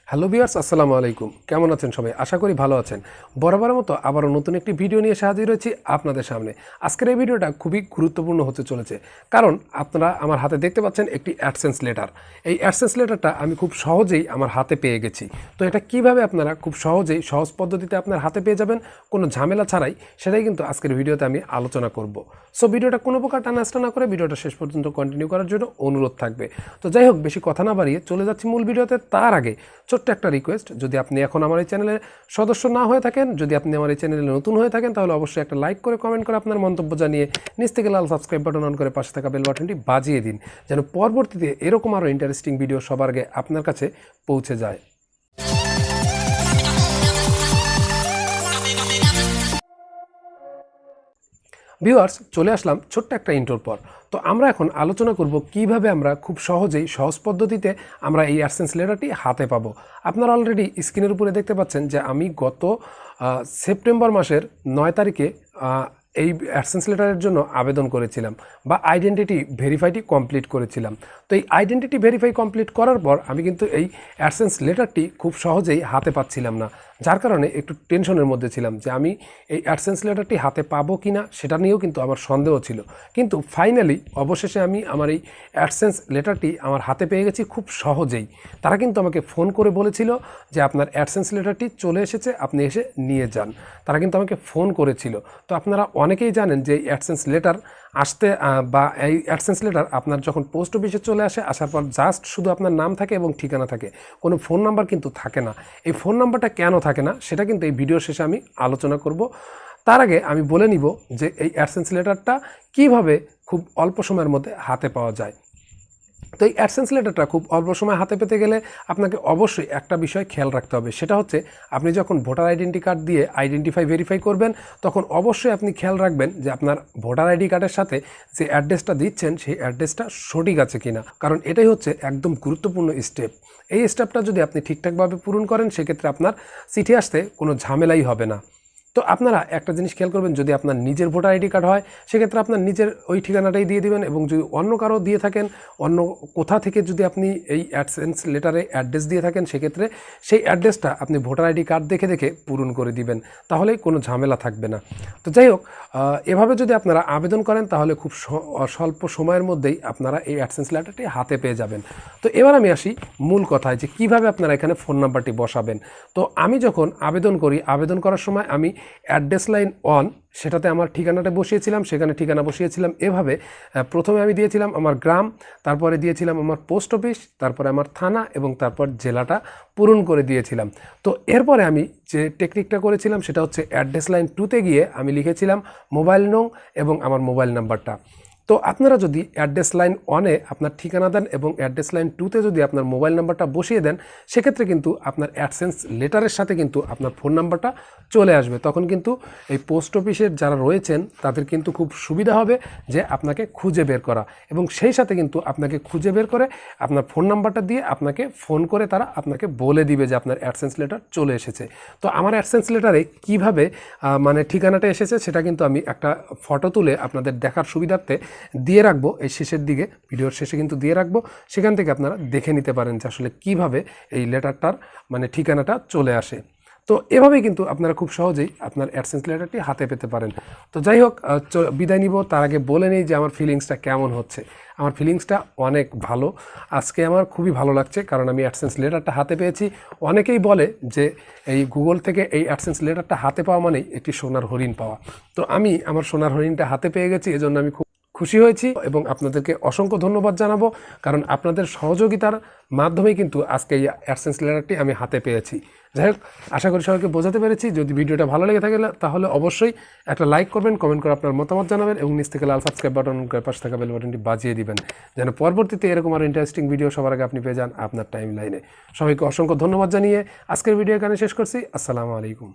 Hello viewers, আসসালামু আলাইকুম। কেমন আছেন সবাই? আশা করি ভালো আছেন। বরাবরের মতো আবারও নতুন একটি ভিডিও নিয়ে হাজির হয়েছি আপনাদের সামনে। আজকের এই ভিডিওটা খুবই গুরুত্বপূর্ণ হতে চলেছে, কারণ আপনারা আমার হাতে দেখতে পাচ্ছেন একটি অ্যাডসেন্স লেটার। এই অ্যাডসেন্স লেটারটা আমি খুব সহজেই আমার হাতে পেয়ে গেছি। তো এটা কিভাবে আপনারা খুব সহজেই সহজ পদ্ধতিতে আপনার হাতে পেয়ে যাবেন কোনো ঝামেলা ছাড়াই, সেটাই কিন্তু আজকের ভিডিওতে আমি আলোচনা করব। সো ভিডিওটা কোনো প্রকার টানাস্টা না করে ভিডিওটা শেষ পর্যন্ত কন্টিনিউ করার জন্য অনুরোধ থাকবে। তো যাই হোক, বেশি কথা না বাড়িয়ে চলে যাচ্ছি মূল ভিডিওতে। তার আগে ছোট্ট একটা রিকোয়েস্ট, যদি আপনি এখন আমার এই চ্যানেলের সদস্য না হয়ে থাকেন, যদি আপনি আমার এই চ্যানেলে নতুন হয়ে থাকেন, তাহলে অবশ্যই একটা লাইক করে কমেন্ট করে আপনার মন্তব্য জানিয়ে নিচ থেকে লাল সাবস্ক্রাইব বাটন অন করে পাশে থাকা বেল বাটনটি বাজিয়ে দিন, যেন পরবর্তীতে এরকম আরও ইন্টারেস্টিং ভিডিও সবার আগে আপনার কাছে পৌঁছে যায়। ভিউয়ার্স, চলে আসলাম ছোট্ট একটা ইন্ট্রোর পর। তো আমরা এখন আলোচনা করব কিভাবে আমরা খুব সহজেই সহজ পদ্ধতিতে আমরা এই অ্যাডসেন্স লেটারটি হাতে পাবো। আপনারা অলরেডি স্ক্রিনের উপরে দেখতে পাচ্ছেন যে আমি গত সেপ্টেম্বর মাসের 9 তারিখে এই অ্যাডসেন্স লেটারের জন্য আবেদন করেছিলাম বা আইডেন্টিটি ভেরিফাইটি কমপ্লিট করেছিলাম। তো এই আইডেন্টিটি ভেরিফাই কমপ্লিট করার পর আমি কিন্তু এই অ্যাডসেন্স লেটারটি খুব সহজেই হাতে পাচ্ছিলাম না, যার কারণে একটু টেনশনের মধ্যে ছিলাম যে আমি এই অ্যাডসেন্স লেটারটি হাতে পাবো কি না, সেটা নিয়েও কিন্তু আমার সন্দেহ ছিল। কিন্তু ফাইনালি অবশেষে আমি আমার এই অ্যাডসেন্স লেটারটি আমার হাতে পেয়ে গেছি খুব সহজেই। তারা কিন্তু আমাকে ফোন করে বলেছিল যে আপনার অ্যাডসেন্স লেটারটি চলে এসেছে, আপনি এসে নিয়ে যান। তারা কিন্তু আমাকে ফোন করেছিল। তো আপনারা অনেকেই জানেন যে এই অ্যাডসেন্স লেটার আসতে বা এই অ্যাডসেন্স লেটার আপনার যখন পোস্ট অফিসে চলে আসে, আসার পর জাস্ট শুধু আপনার নাম থাকে এবং ঠিকানা থাকে, কোনো ফোন নাম্বার কিন্তু থাকে না। এই ফোন নাম্বারটা কেন থাকে না সেটা কিন্তু এই ভিডিও শেষে আমি আলোচনা করব। তার আগে আমি বলে নিব যে এই অ্যাডসেন্স লেটারটা কিভাবে খুব অল্প সময়ের মধ্যে হাতে পাওয়া যায়। তো এই অ্যাডসেন্স লেটারটা খুব অল্প সময় হাতে পেতে গেলে আপনাকে অবশ্যই একটা বিষয় খেয়াল রাখতে হবে। সেটা হচ্ছে, আপনি যখন ভোটার আইডেন্টি কার্ড দিয়ে ভেরিফাই করবেন, তখন অবশ্যই আপনি খেয়াল রাখবেন যে আপনার ভোটার আইডি কার্ডের সাথে যে অ্যাড্রেসটা দিচ্ছেন সেই অ্যাড্রেসটা সঠিক আছে কিনা, কারণ এটাই হচ্ছে একদম গুরুত্বপূর্ণ স্টেপ। এই স্টেপটা যদি আপনি ঠিকঠাকভাবে পূরণ করেন, সেক্ষেত্রে আপনার চিঠি আসতে কোনো ঝামেলাই হবে না। তো আপনারা একটা জিনিস খেয়াল করবেন, যদি আপনার নিজের ভোটার আইডি কার্ড হয়, সেক্ষেত্রে আপনার নিজের ওই ঠিকানাটাই দিয়ে দিবেন, এবং যদি অন্য কারো দিয়ে থাকেন, অন্য কোথা থেকে যদি আপনি এই অ্যাডসেন্স লেটারে অ্যাড্রেস দিয়ে থাকেন, সেক্ষেত্রে সেই অ্যাড্রেসটা আপনি ভোটার আইডি কার্ড দেখে দেখে পূরণ করে দিবেন, তাহলেই কোনো ঝামেলা থাকবে না। তো যাই হোক, এভাবে যদি আপনারা আবেদন করেন, তাহলে খুব স্বল্প সময়ের মধ্যেই আপনারা এই অ্যাডসেন্স লেটারটি হাতে পেয়ে যাবেন। তো এবার আমি আসি মূল কথায়, যে কিভাবে আপনারা এখানে ফোন নাম্বারটি বসাবেন। তো আমি যখন আবেদন করি, আবেদন করার সময় আমি অ্যাড্রেস লাইন অন সেটাতে আমার ঠিকানাটা বসিয়েছিলাম, সেখানে ঠিকানা বসিয়েছিলাম এভাবে। প্রথমে আমি দিয়েছিলাম আমার গ্রাম, তারপরে দিয়েছিলাম আমার পোস্ট অফিস, তারপরে আমার থানা, এবং তারপর জেলাটা পূরণ করে দিয়েছিলাম। তো এরপরে আমি যে টেকনিকটা করেছিলাম সেটা হচ্ছে, অ্যাড্রেস লাইন 2তে গিয়ে আমি লিখেছিলাম মোবাইল নং এবং আমার মোবাইল নাম্বারটা। তো আপনারা যদি অ্যাড্রেস লাইন 1-এ আপনার ঠিকানা দেন এবং অ্যাড্রেস লাইন 2তে যদি আপনার মোবাইল নাম্বারটা বসিয়ে দেন, সেক্ষেত্রে কিন্তু আপনার অ্যাডসেন্স লেটারের সাথে কিন্তু আপনার ফোন নাম্বারটা চলে আসবে। তখন কিন্তু এই পোস্ট অফিসের যারা রয়েছেন তাদের কিন্তু খুব সুবিধা হবে যে আপনাকে খুঁজে বের করা, এবং সেই সাথে কিন্তু আপনাকে খুঁজে বের করে আপনার ফোন নাম্বারটা দিয়ে আপনাকে ফোন করে তারা আপনাকে বলে দিবে যে আপনার অ্যাডসেন্স লেটার চলে এসেছে। তো আমার অ্যাডসেন্স লেটারে কিভাবে মানে ঠিকানাটা এসেছে সেটা কিন্তু আমি একটা ফটো তুলে আপনাদের দেখার সুবিধার্থে দিয়ে রাখবো, এই শেষের দিকে, ভিডিওর শেষে কিন্তু দিয়ে রাখবো। সেখান থেকে আপনারা দেখে নিতে পারেন যে আসলে কিভাবে এই লেটারটার মানে ঠিকানাটা চলে আসে। তো এভাবেই কিন্তু আপনারা খুব সহজেই আপনার অ্যাডসেন্স লেটারটি হাতে পেতে পারেন। তো যাই হোক, বিদায় নিব, তার আগে বলে নেই যে আমার ফিলিংসটা কেমন হচ্ছে। আমার ফিলিংসটা অনেক ভালো, আজকে আমার খুবই ভালো লাগছে, কারণ আমি অ্যাডসেন্স লেটারটা হাতে পেয়েছি। অনেকেই বলে যে এই গুগল থেকে এই অ্যাডসেন্স লেটারটা হাতে পাওয়া মানেই একটি সোনার হরিণ পাওয়া। তো আমি আমার সোনার হরিণটা হাতে পেয়ে গেছি, এজন্য আমি খুব খুশি হয়েছি এবং আপনাদেরকে অসংখ্য ধন্যবাদ জানাবো, কারণ আপনাদের সহযোগিতার মাধ্যমেই কিন্তু আজকে এই অ্যাডসেন্স লেটারটি আমি হাতে পেয়েছি। যাই হোক, আশা করি সবাইকে বোঝাতে পেরেছি। যদি ভিডিওটা ভালো লেগে থাকে তাহলে অবশ্যই একটা লাইক করবেন, কমেন্ট করে আপনার মতামত জানাবেন, এবং নিচ থেকে লাল সাবস্ক্রাইব বাটন করে পাশে থাকা বেল বাটনটি বাজিয়ে দিবেন, যেন পরবর্তীতে এরকম আরও ইন্টারেস্টিং ভিডিও সবার আগে আপনি পেয়ে যান আপনার টাইম লাইনে। সবাইকে অসংখ্য ধন্যবাদ জানিয়ে আজকের ভিডিও এখানে শেষ করছি। আসসালামু আলাইকুম।